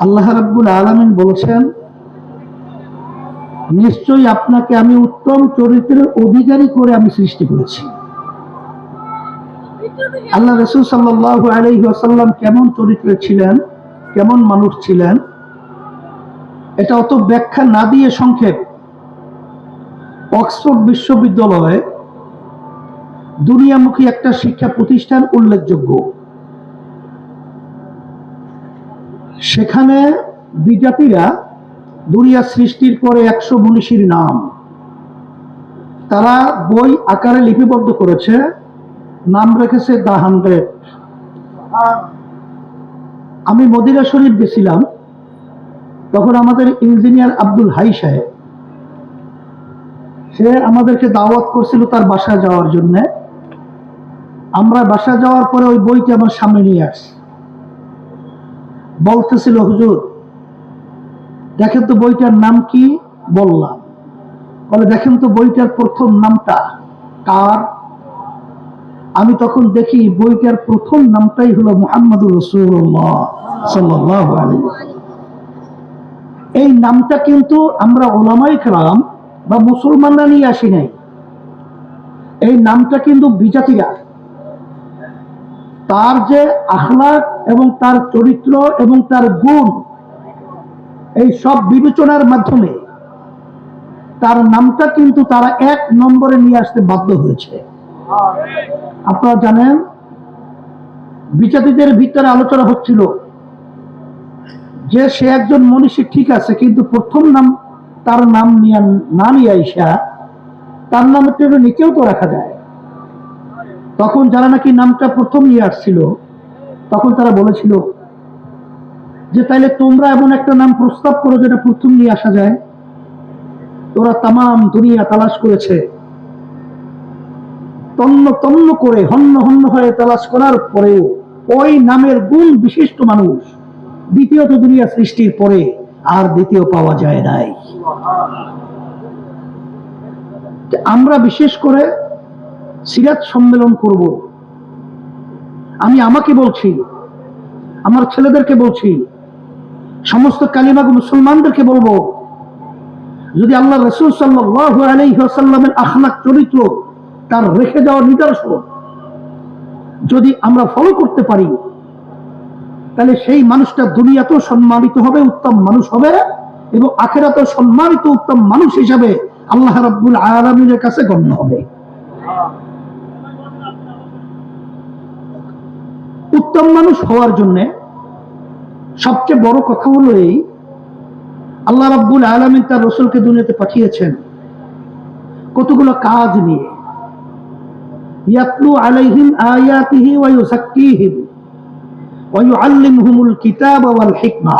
আল্লাহ রাব্বুল আলামিন বলেছেন, নিশ্চয়ই আপনাকে আমি উত্তম চরিত্রের অধিকারী করে আমি সৃষ্টি করেছি। আল্লাহ রাসূল সাল্লাল্লাহু আলাইহি ওয়াসাল্লাম কেমন চরিত্রের ছিলেন, কেমন মানুষ ছিলেন, এটা অত ব্যাখ্যা না দিয়ে সংক্ষেপ, অক্সফোর্ড বিশ্ববিদ্যালয়ে দুনিয়ামুখী একটা শিক্ষা প্রতিষ্ঠান উল্লেখযোগ্য। সেখানে বিজাতিরা দুনিয়া সৃষ্টির পরে 100 মনীষীর নাম তারা বই আকারে লিপিবদ্ধ করেছে, নাম রেখেছে দ্য 100। আমি মদিনা শরীফ গেছিলাম, তখন আমাদের ইঞ্জিনিয়ার আব্দুল হাই সাহেব, সে আমাদেরকে দাওয়াত করছিল তার বাসায় যাওয়ার জন্য। আমরা বাসা যাওয়ার পরে ওই বইটি আমার সামনে নিয়ে আসছি, বলতেছিল, হুজুর দেখেন তো বইটার নাম কি। বললাম, বলে দেখেন তো বইটার প্রথম নামটা কার। আমি তখন দেখি বইটার প্রথম নামটাই হলো মুহাম্মদুর রাসূলুল্লাহ সাল্লাল্লাহু আলাইহি ওয়াসাল্লাম। এই নামটা কিন্তু আমরা উলামায়ে কেরাম বা মুসলমানরা নিয়ে আসি নাই, এই নামটা কিন্তু বিজাতিরা তার যে আখলাক এবং তার চরিত্র এবং তার গুণ, এই সব বিবেচনার মাধ্যমে তার নামটা কিন্তু তারা 1 নম্বরে নিয়ে আসতে বাধ্য হয়েছে। আপনারা জানেন, বিজাতিদের ভিতরে আলোচনা হচ্ছিল যে সে একজন মনীষী ঠিক আছে, কিন্তু প্রথম নাম তার নাম নিয়ে না নিয়ে আইসা তার নাম একটু নিচেও তো রাখা যায়। তখন যারা নাকি নামটা প্রথম নিয়ে আসছিল, তখন তারা বলেছিল যে তাইলে তোমরা এমন একটা নাম প্রস্তাব করো যেটা প্রথম নিয়ে আসা যায়। তোরা তামাম দুনিয়া তালাশ করেছে, তন্ন তন্ন করে হন্য হন্য হয়ে তালাশ করার পরেও ওই নামের গুণ বিশিষ্ট মানুষ দ্বিতীয়ত দুনিয়া সৃষ্টির পরে আর দ্বিতীয় পাওয়া যায় নাই। আমরা বিশেষ করে সিরাত সম্মেলন করব, আমি আমাকে বলছি, আমার ছেলেদেরকে বলছি, সমস্ত কালিমা মুসলমানদেরকে বলবো, যদি আল্লাহ রাসূল সাল্লাল্লাহু আলাইহি ওয়াসাল্লামের আখলাক চরিত্র, তার রেখে যাওয়া নিদর্শন যদি আমরা ফলো করতে পারি, তাহলে সেই মানুষটা দুনিয়াতেও সম্মানিত হবে, উত্তম মানুষ হবে, এবং আখিরাতেও সম্মানিত উত্তম মানুষ হিসাবে আল্লাহ রাব্বুল আলামিনের কাছে গণ্য হবে। উত্তম মানুষ হওয়ার জন্য সবচেয়ে বড় কথা হলো এই, আল্লাহ রাব্বুল আলামিন তার রাসূলকে দুনিয়াতে পাঠিয়েছেন কতগুলো কাজ নিয়ে। ইয়াতলু আলাইহিম আয়াতিহি ওয়া ইউযাক্কিহিম ওয়া ইউআল্লিমুহুমুল কিতাবা ওয়াল হিকমা।